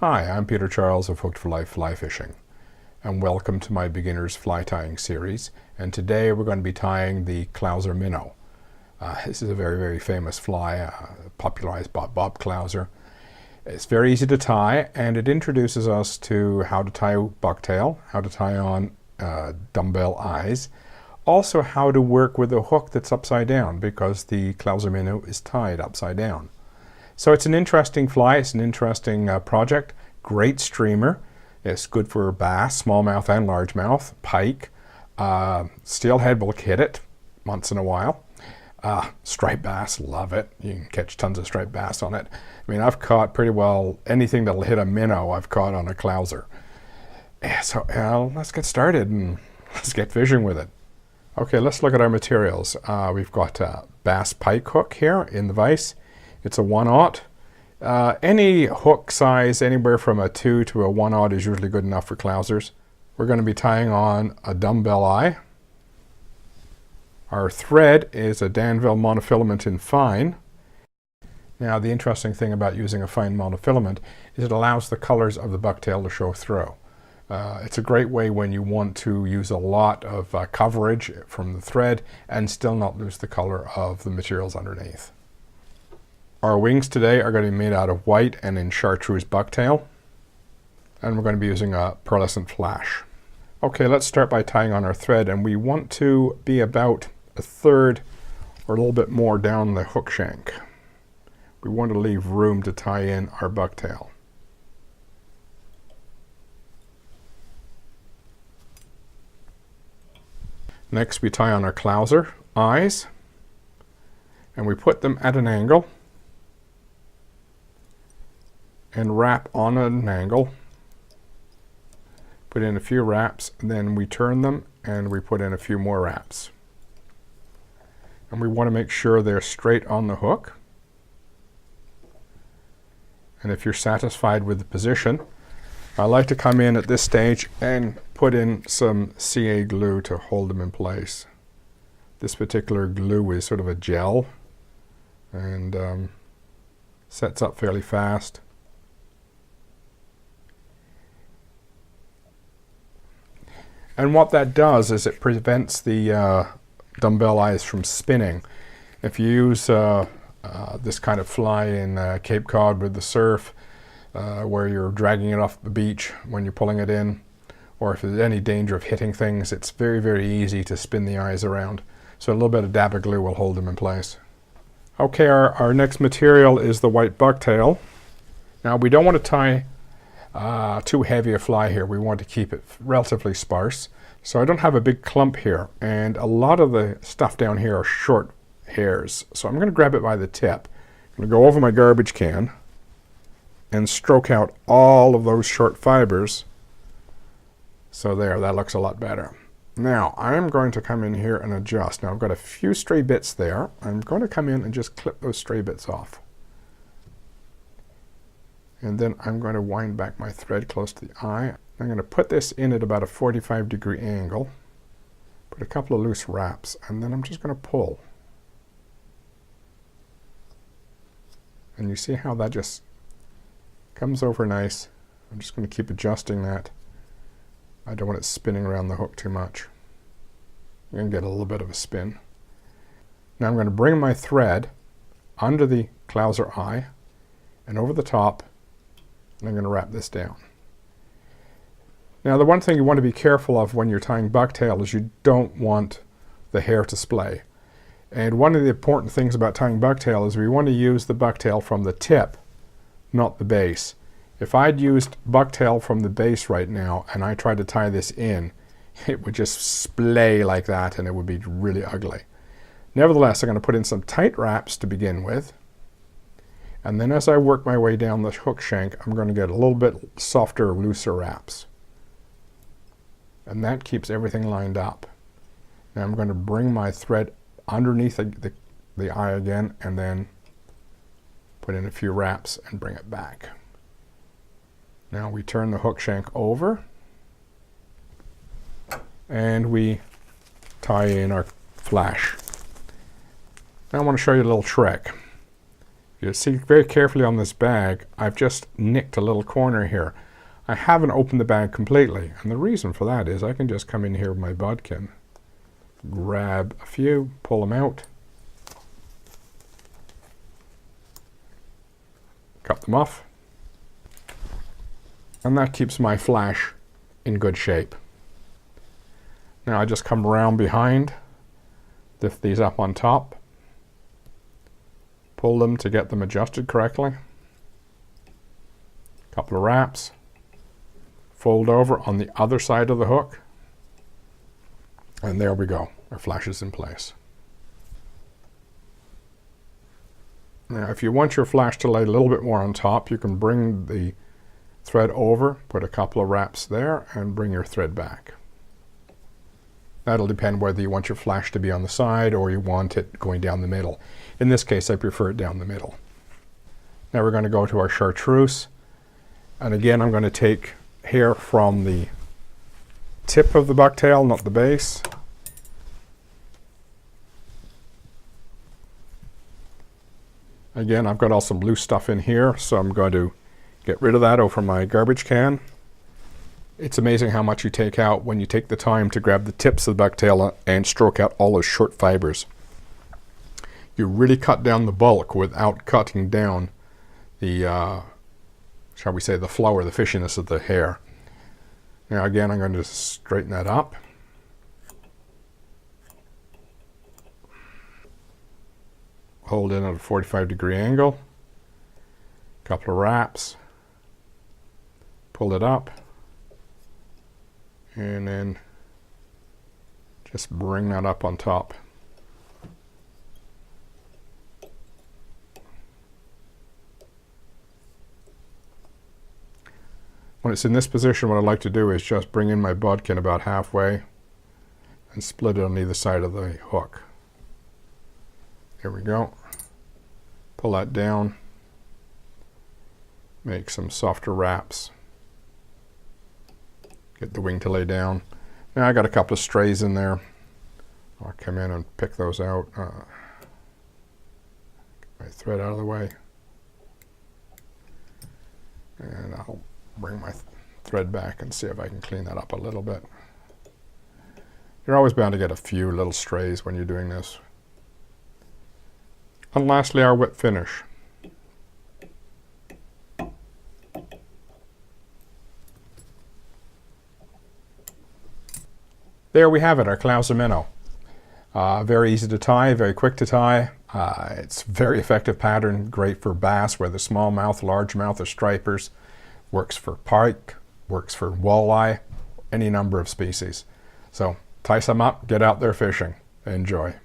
Hi, I'm Peter Charles of Hooked for Life Fly Fishing, and welcome to my beginner's fly tying series. And today we're going to be tying the Clouser Minnow. This is a very famous fly, popularized by Bob Clouser. It's very easy to tie, and it introduces us to how to tie bucktail, how to tie on dumbbell eyes, also how to work with a hook that's upside down, because the Clouser Minnow is tied upside down. So it's an interesting fly, it's an interesting project, great streamer. It's good for bass, smallmouth and largemouth, pike. Steelhead will hit it once in a while. Striped bass, love it. You can catch tons of striped bass on it. I mean, I've caught pretty well anything that'll hit a minnow I've caught on a Clouser. So let's get started and let's get fishing with it. Okay, let's look at our materials. We've got a bass pike hook here in the vise. It's a 1/0. Any hook size anywhere from a 2 to a 1/0 is usually good enough for Clousers. We're going to be tying on a dumbbell eye. Our thread is a Danville monofilament in fine. Now the interesting thing about using a fine monofilament is it allows the colors of the bucktail to show through. It's a great way when you want to use a lot of coverage from the thread and still not lose the color of the materials underneath. Our wings today are going to be made out of white and in chartreuse bucktail, and we're going to be using a pearlescent flash. Okay, let's start by tying on our thread, and we want to be about 1/3 or a little bit more down the hook shank. We want to leave room to tie in our bucktail. Next we tie on our Clouser eyes, and we put them at an angle and wrap on an angle. Put in a few wraps, and then we turn them and we put in a few more wraps. And we want to make sure they're straight on the hook. And if you're satisfied with the position, I like to come in at this stage and put in some CA glue to hold them in place. This particular glue is sort of a gel and sets up fairly fast. And what that does is it prevents the dumbbell eyes from spinning. If you use this kind of fly in Cape Cod with the surf, where you're dragging it off the beach when you're pulling it in, or if there's any danger of hitting things, it's very easy to spin the eyes around. So a little bit of dab of glue will hold them in place. Okay, our next material is the white bucktail. Now we don't want to tie too heavy a fly here. We want to keep it relatively sparse. So I don't have a big clump here, and a lot of the stuff down here are short hairs. So I'm going to grab it by the tip. I'm going to go over my garbage can and stroke out all of those short fibers. So there, that looks a lot better. Now I'm going to come in here and adjust. Now I've got a few stray bits there. I'm going to come in and just clip those stray bits off. And then I'm going to wind back my thread close to the eye. I'm going to put this in at about a 45-degree angle, put a couple of loose wraps, and then I'm just going to pull. And you see how that just comes over nice. I'm just going to keep adjusting that. I don't want it spinning around the hook too much. I'm going to get a little bit of a spin. Now I'm going to bring my thread under the Clouser eye and over the top, and I'm going to wrap this down. Now the one thing you want to be careful of when you're tying bucktail is you don't want the hair to splay. And one of the important things about tying bucktail is we want to use the bucktail from the tip, not the base. If I'd used bucktail from the base right now and I tried to tie this in, it would just splay like that and it would be really ugly. Nevertheless, I'm going to put in some tight wraps to begin with. And then as I work my way down the hook shank, I'm going to get a little bit softer, looser wraps. And that keeps everything lined up. Now I'm going to bring my thread underneath the eye again, and then put in a few wraps and bring it back. Now we turn the hook shank over, and we tie in our flash. Now I want to show you a little trick. You see very carefully on this bag, I've just nicked a little corner here. I haven't opened the bag completely, and the reason for that is I can just come in here with my bodkin, grab a few, pull them out, cut them off, and that keeps my flash in good shape. Now I just come around behind, lift these up on top, pull them to get them adjusted correctly, couple of wraps, fold over on the other side of the hook, and there we go, our flash is in place. Now if you want your flash to lay a little bit more on top, you can bring the thread over, put a couple of wraps there, and bring your thread back. That'll depend whether you want your flash to be on the side or you want it going down the middle. In this case, I prefer it down the middle. Now we're going to go to our chartreuse, and again I'm going to take hair from the tip of the bucktail, not the base. Again, I've got all some loose stuff in here, so I'm going to get rid of that over my garbage can. It's amazing how much you take out when you take the time to grab the tips of the bucktail and stroke out all those short fibers. You really cut down the bulk without cutting down the, shall we say, the flow or the fishiness of the hair. Now again, I'm going to straighten that up. Hold in at a 45-degree angle. Couple of wraps. Pull it up. And then just bring that up on top. When it's in this position, what I like to do is just bring in my bodkin about halfway and split it on either side of the hook. Here we go. Pull that down. Make some softer wraps. Get the wing to lay down. Now I got a couple of strays in there. I'll come in and pick those out. Get my thread out of the way. And I'll bring my thread back and see if I can clean that up a little bit. You're always bound to get a few little strays when you're doing this. And lastly, our whip finish. There we have it, our Clouser Minnow. Very easy to tie, very quick to tie. It's very effective pattern, great for bass, whether smallmouth, largemouth, or stripers. Works for pike, works for walleye, any number of species. So tie some up, get out there fishing. Enjoy.